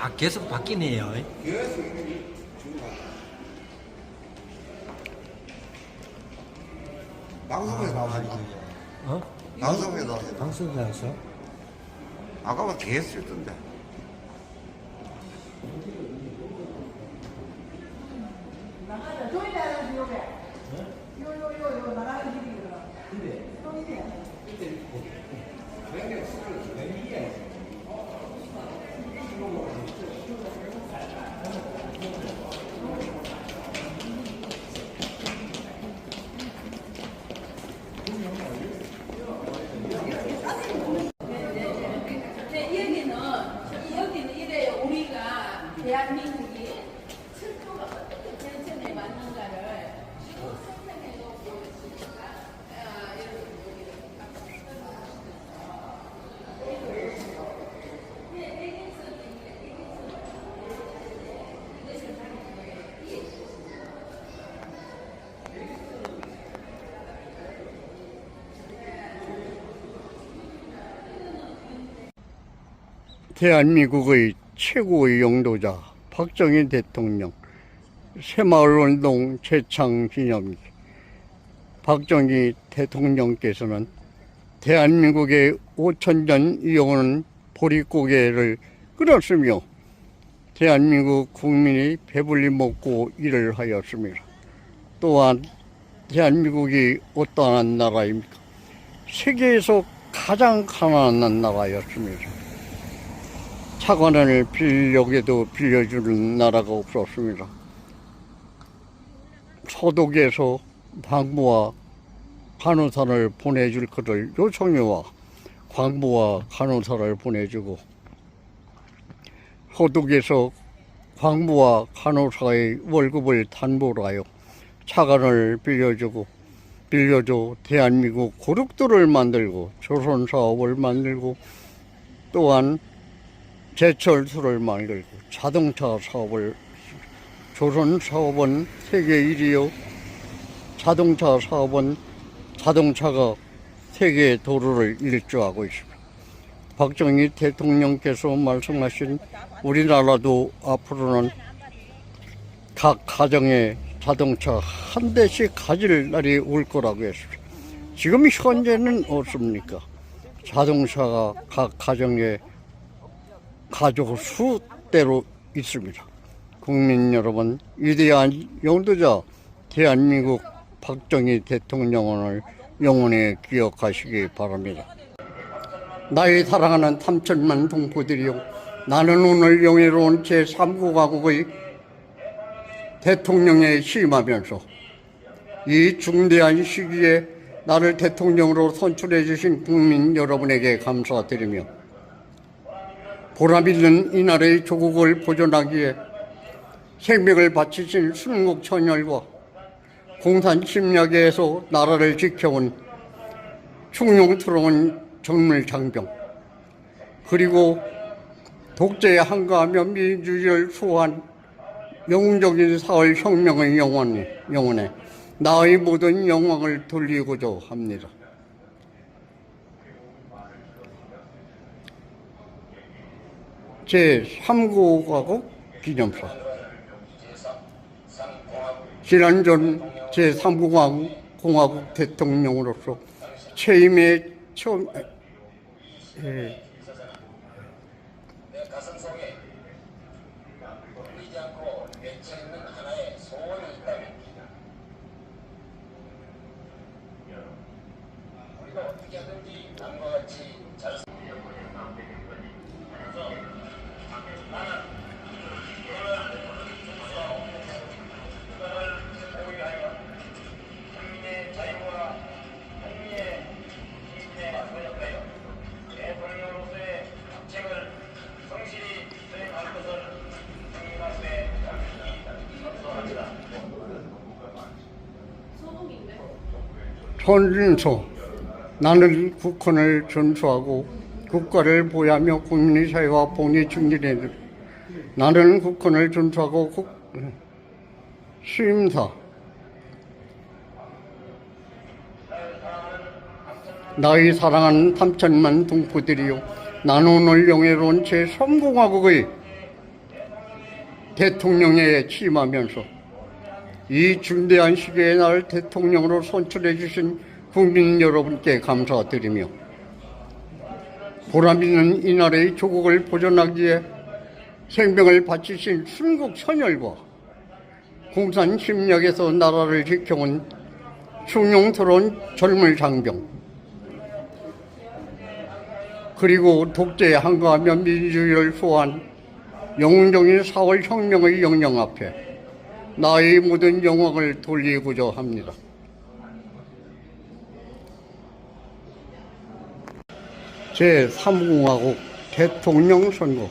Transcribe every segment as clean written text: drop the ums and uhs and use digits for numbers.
아, 계속 바뀌네요. 계속 이렇게 주는 거야. 방송에 나왔다. 어? 방송에 나왔다. 방송 나왔어? 아까만 계속 했던데. 여기는 이래요. 우리가 대한민국이 철도가 어떻게 전천에 왔는가를 쭉 설명해 놓고 있으니까 대한민국의 최고의 영도자 박정희 대통령 새마을운동 제창 기념일. 박정희 대통령께서는 대한민국의 5천년 이어오는 보릿고개를 끊었으며 대한민국 국민이 배불리 먹고 일을 하였습니다. 또한 대한민국이 어떠한 나라입니까? 세계에서 가장 가난한 나라였습니다. 차관을 빌려에도 빌려주는 나라가 없었습니다. 서독에서 광부와 간호사를 보내줄 것을 요청해와 광부와 간호사를 보내주고, 서독에서 광부와 간호사의 월급을 담보로 하여 차관을 빌려줘 대한민국 고속도로를 만들고 조선사업을 만들고, 또한 제철소를 만들고 자동차 사업을, 조선 사업은 세계 1위요. 자동차 사업은 자동차가 세계 도로를 일주하고 있습니다. 박정희 대통령께서 말씀하신 우리나라도 앞으로는 각 가정에 자동차 한 대씩 가질 날이 올 거라고 했습니다. 지금 현재는 없습니까? 자동차가 각 가정에 가족 수대로 있습니다. 국민 여러분, 위대한 영도자 대한민국 박정희 대통령을 영원히 기억하시기 바랍니다. 나의 사랑하는 탐천만 동포들이요, 나는 오늘 영예로운 제3국가국의 대통령에 취임하면서 이 중대한 시기에 나를 대통령으로 선출해 주신 국민 여러분에게 감사드리며, 보람있는 이 나라의 조국을 보존하기에 생명을 바치신 순국천열과 공산침략에서 나라를 지켜온 충용스러운 정물장병, 그리고 독재에 항거하며 민주주의를 수호한 영웅적인 사회혁명의 영혼에 나의 모든 영광을 돌리고자 합니다. 제3국가국 기념사. 지난전 제3국가국 대통령으로서 취임에 처음 헌신서. 나는 국헌을 준수하고 국가를 보호하며 국민의 사회와 복리 증진해. 나는 국헌을 준수하고 수임사. 나의 사랑하는 3천만 동포들이요, 나는 오늘 영예로운 제3공화국의 대통령에 취임하면서 이 중대한 시기에 나를 대통령으로 선출해 주신 국민 여러분께 감사드리며 보람 있는 이 나라의 조국을 보존하기 위해 생명을 바치신 순국 선열과 공산 침략에서 나라를 지켜온 흉용스러운 젊은 장병, 그리고 독재에 항거하며 민주주의를 수호한 영웅적인 4월 혁명의 영령 앞에 나의 모든 영광을 돌리고자 합니다. 제3공화국 대통령 선거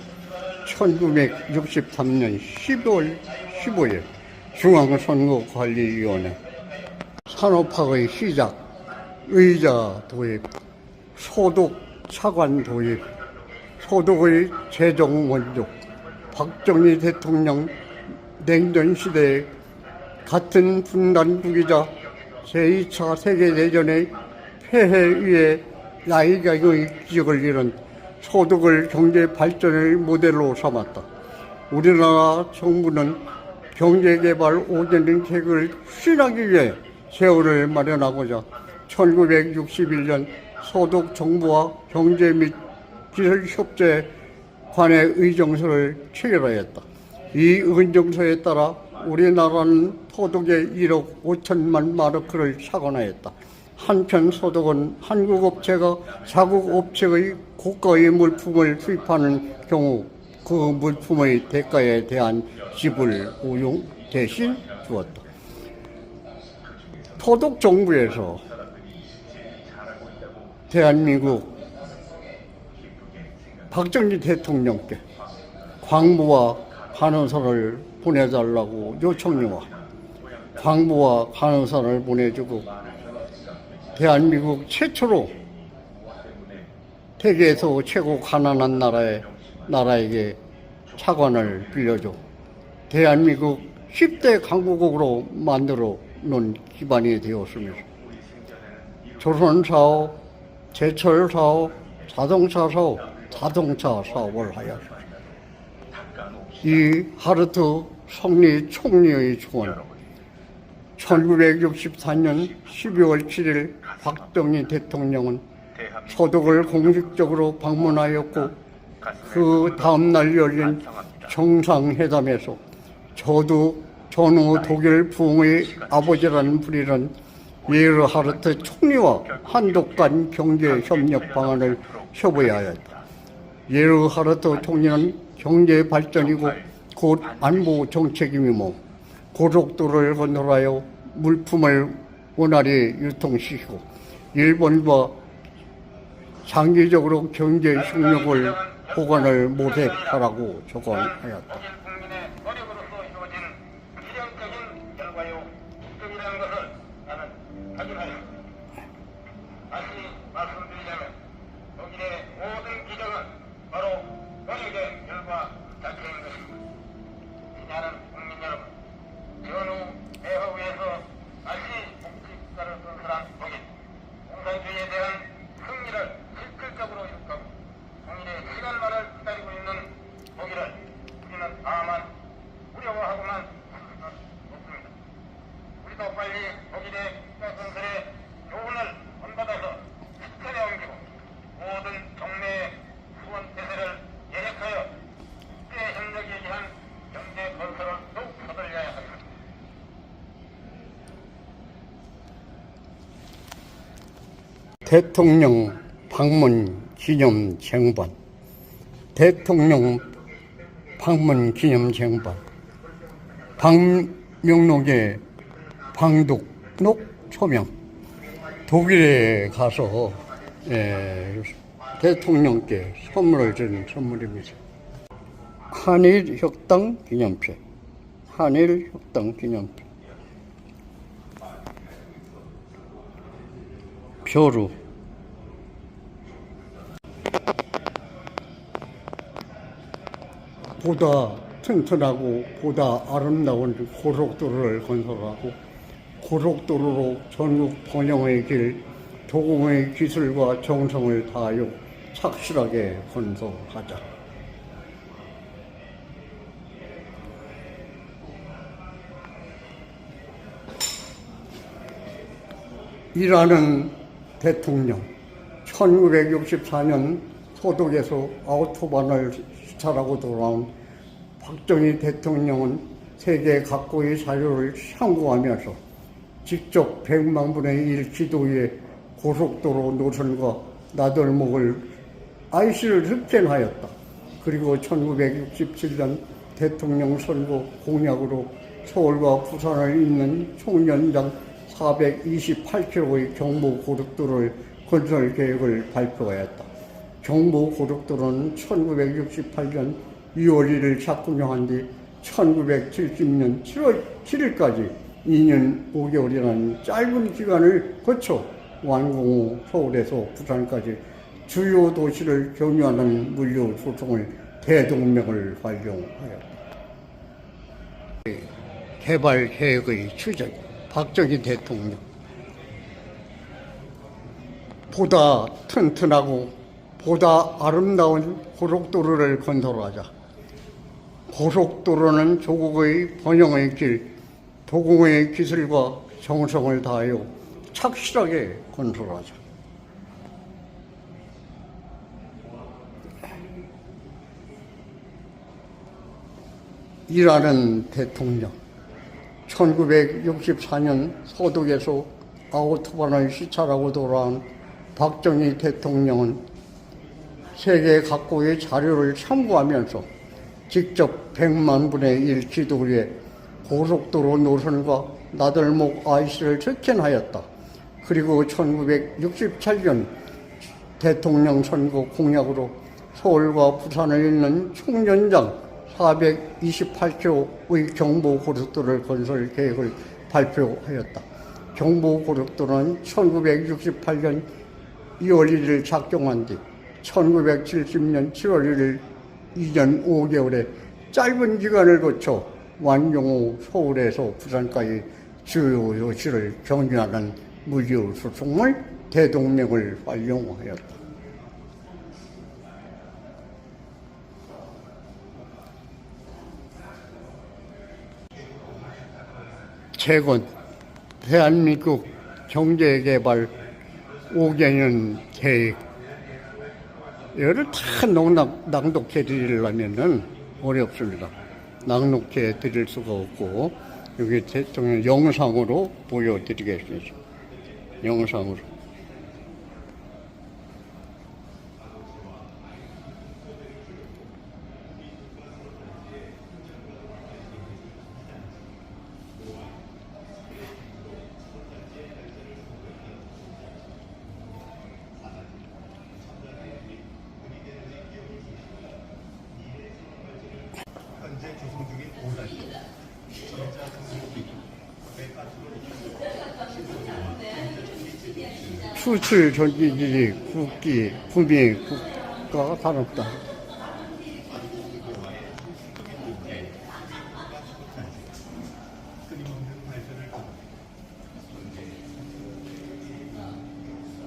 1963년 12월 15일 중앙선거관리위원회 산업화의 시작, 의자 도입, 소득 차관 도입, 소득의 재정 원조, 박정희 대통령 냉전 시대에 같은 분단국이자 제2차 세계대전의 폐해 위에 나이가의 기적을 이룬 소득을 경제 발전의 모델로 삼았다. 우리나라 정부는 경제개발 5년 계획을 추진하기 위해 세월을 마련하고자 1961년 소득 정부와 경제 및 기술 협조에 관해 의정서를 체결하였다. 이 의정서에 따라 우리나라는 소득의 1억 5천만 마르크를 착안하였다. 한편 소득은 한국 업체가 자국 업체의 고가의 물품을 수입하는 경우 그 물품의 대가에 대한 지불 우용 대신 주었다. 소득 정부에서 대한민국 박정희 대통령께 광부와 간호사를 보내달라고 요청이와 광부와 간호사를 보내주고 대한민국 최초로 세계에서 최고 가난한 나라에게 차관을 빌려줘 대한민국 10대 강국으로 만들어 놓은 기반이 되었습니다. 조선사업, 제철사업, 자동차 사업을 하였습니다. 이 하르트 성리 총리의 조언 1964년 12월 7일 박정희 대통령은 소득을 공식적으로 방문하였고 그 다음날 열린 정상회담에서 전후 독일 부흥의 아버지라는 불리는 예르하르트 총리와 한독 간 경제협력 방안을 협의하였다. 예르하르트 총리는 경제 발전이고 곧 안보 정책이며 고속도로를 건설하여 물품을 원활히 유통시키고 일본과 장기적으로 경제 협력을 보관을 모색하라고 조언하였다. 다시 말씀드리자면 독일의 모든 기적은 바로 권력의 결과 자체인 것입니다. 지냐는 국민 여러분, 전후 대허위에서 다시 복지국가를 건설한 독일, 공산주의에 대한 승리를 실질적으로 이룩하고 독일의 시간만을 기다리고 있는 독일을 우리는 다만 두려워하고만 있을 수는 없습니다. 우리도 빨리 독일의 국가 건설에 교훈을 본받아서 실천에 옮기고 모든 동맹의 수원 대세를 예력하여 국제협력에 의한 경제 건설을 더욱 서둘러야 합니다. 대통령 방문 기념 쟁반, 대통령 방문 기념 쟁반, 방명록의 방독록 초명. 독일에 가서 대통령께 선물을 준 선물입니다. 한일 혁당 기념표, 한일 혁당 기념표. 표루. 보다 튼튼하고 보다 아름다운 고속도로를 건설하고 고속도로로 전국 번영의 길, 도공의 기술과 정성을 다하여 착실하게 건설하자. 일하는 대통령. 1964년 소독에서 아우토반을 시찰하고 돌아온 박정희 대통령은 세계 각국의 자료를 참고하면서 직접 100만 분의 1 기도에 고속도로 노선과 나들목을 IC를 흡전하였다. 그리고 1967년 대통령 선거 공약으로 서울과 부산을 잇는 총연장 428km의 경부고속도로를 건설 계획을 발표하였다. 경부고속도로는 1968년 2월 1일 착공한 뒤 1970년 7월 7일까지 2년 5개월이라는 짧은 기간을 거쳐 완공 후 서울에서 부산까지 주요 도시를 경유하는 물류 소송을 대동맥을 발령하였다. 개발 계획의 추진, 박정희 대통령. 보다 튼튼하고 보다 아름다운 고속도로를 건설하자. 고속도로는 조국의 번영의 길, 도공의 기술과 정성을 다하여 착실하게 건설하자. 일하는 대통령. 1964년 소독에서 아우토반을 시찰하고 돌아온 박정희 대통령은 세계 각국의 자료를 참고하면서 직접 100만 분의 1 기도에 고속도로 노선과 나들목 IC를 특현하였다. 그리고 1967년 대통령 선거 공약으로 서울과 부산을 잇는 총연장 428km의 경부고속도로를 건설 계획을 발표하였다. 경부고속도로는 1968년 2월 1일 작동한 뒤 1970년 7월 1일 2년 5개월의 짧은 기간을 거쳐 완공 후 서울에서 부산까지 주요 도시를 경유하는 물류 소송을 대동맥을 발령하였다. 최근 대한민국 경제개발 5개년 계획 이거를 다 낭독해 드리려면은 어렵습니다. 낭독해 드릴 수가 없고 여기 대통령 영상으로 보여드리겠습니다. 영상으로. 수출 전기기지 국기 구미 국가 산업단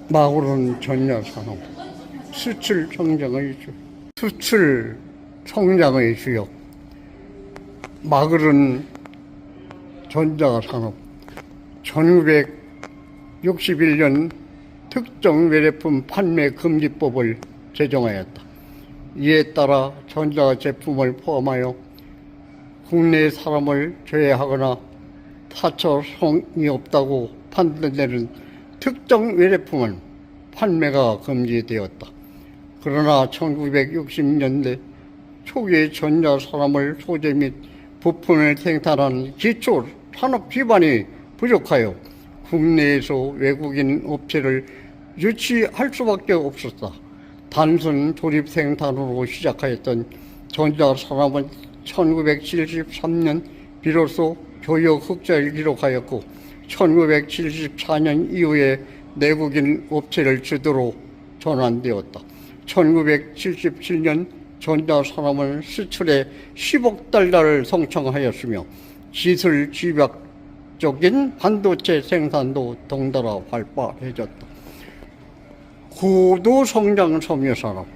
마구른 전야산업 수출 성장의 주역 마그른 전자산업 1961년 특정 외래품 판매 금지법을 제정하였다. 이에 따라 전자제품을 포함하여 국내 사람을 제외하거나 타처성이 없다고 판단되는 특정 외래품은 판매가 금지되었다. 그러나 1960년대 초기의 전자산업을 소재 및 부품을 생산하는 기초 산업 기반이 부족하여 국내에서 외국인 업체를 유치할 수밖에 없었다. 단순 조립 생산으로 시작하였던 전자산업은 1973년 비로소 교역 흑자를 기록하였고 1974년 이후에 내국인 업체를 주도로 전환되었다. 1977년 전자산업은 수출에 10억 달러를 성장하였으며 기술 집약적인 반도체 생산도 덩달아 활발해졌다. 고도 성장 섬유산업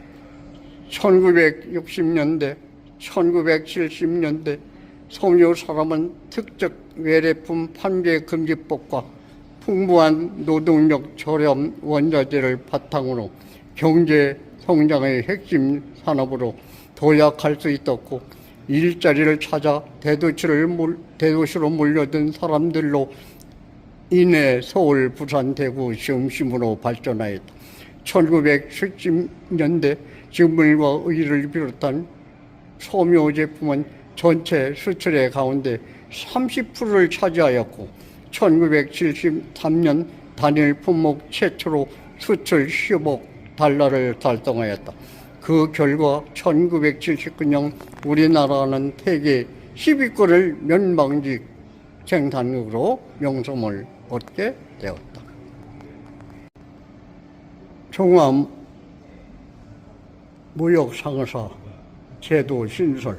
1960년대, 1970년대 섬유산업은 특정 외래품 판매 금지법과 풍부한 노동력 저렴 원자재를 바탕으로 경제 성장의 핵심 산업으로 도약할 수 있었고, 일자리를 찾아 대도시로 몰려든 사람들로 인해 서울, 부산, 대구, 중심으로 발전하였다. 1970년대 직물과 의류를 비롯한 소묘 제품은 전체 수출의 가운데 30%를 차지하였고, 1973년 단일 품목 최초로 수출 10억 달러를 달성하였다. 그 결과 1979년 우리나라는 세계 10위권을 면방직 생산국으로 명성을 얻게 되었다. 종합무역상사 제도 신설.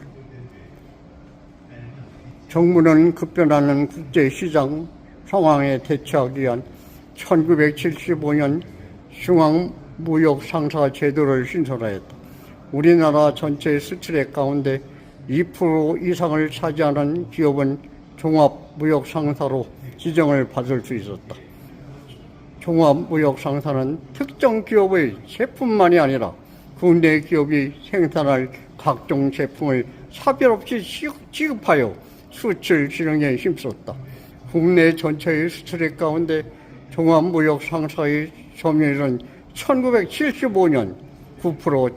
정부는 급변하는 국제시장 상황에 대처하기 위한 1975년 중앙무역상사 제도를 신설하였다. 우리나라 전체 수출액 가운데 2% 이상을 차지하는 기업은 종합무역상사로 지정을 받을 수 있었다. 종합무역상사는 특정 기업의 제품만이 아니라 국내 기업이 생산할 각종 제품을 차별 없이 취급하여 수출 진흥에 힘썼다. 국내 전체의 수출액 가운데 종합무역상사의 점유율은 1975년 9%,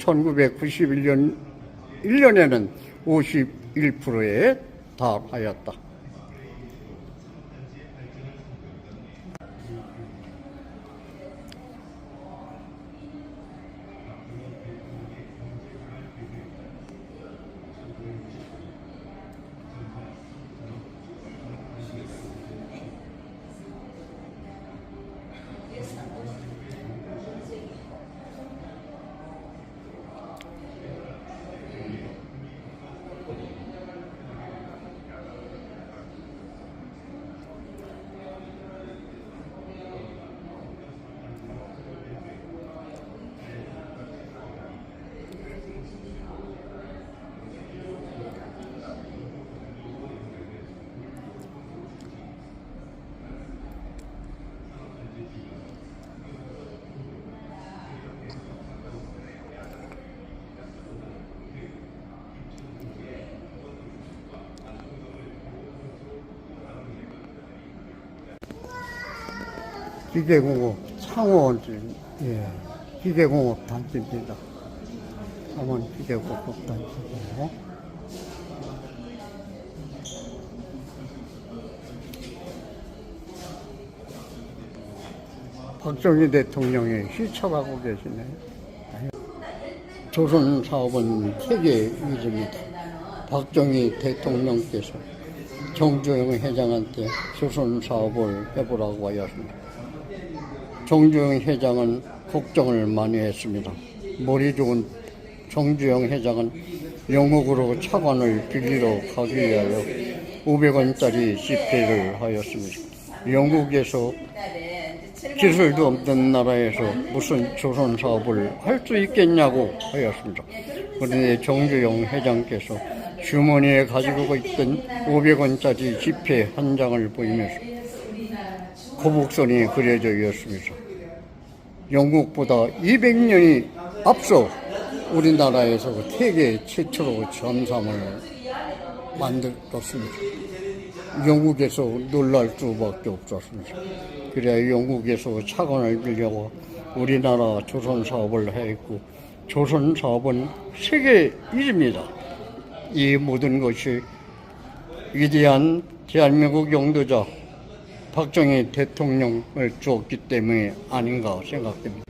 1991년에는 51%에 달하였다. 기계공업 창원, 기계공업 단지입니다. 창원 기계공업 단지고, 박정희 대통령이 시찰하고 계시네요. 조선 사업은 세계 1위입니다. 박정희 대통령께서 정주영 회장한테 조선 사업을 해보라고 하였습니다. 정주영 회장은 걱정을 많이 했습니다. 머리 좋은 정주영 회장은 영국으로 차관을 빌리러 가기 위하여 500원짜리 지폐를 하였습니다. 영국에서 기술도 없는 나라에서 무슨 조선 사업을 할 수 있겠냐고 하였습니다. 그런데 정주영 회장께서 주머니에 가지고 있던 500원짜리 지폐 한 장을 보이면서 거북선이 그려져 있었습니다. 영국보다 200년이 앞서 우리나라에서 세계 최초로 전삼을 만들었습니다. 영국에서 놀랄 수밖에 없었습니다. 그래야 영국에서 차관을 빌려와 우리나라 조선 사업을 했고, 조선 사업은 세계 1위입니다. 이 모든 것이 위대한 대한민국 영도자 박정희 대통령을 주었기 때문에 아닌가 생각됩니다.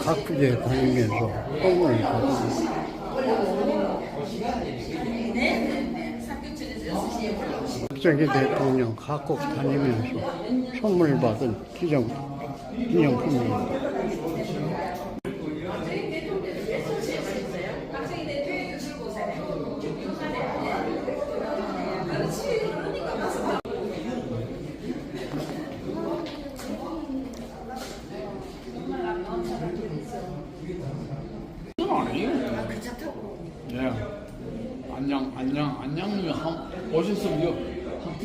각국에 다니면서 선물을 받습니다. 박정희 대통령 각국 다니면서 선물 받은 기념품입니다. 양념이 오셨으면 한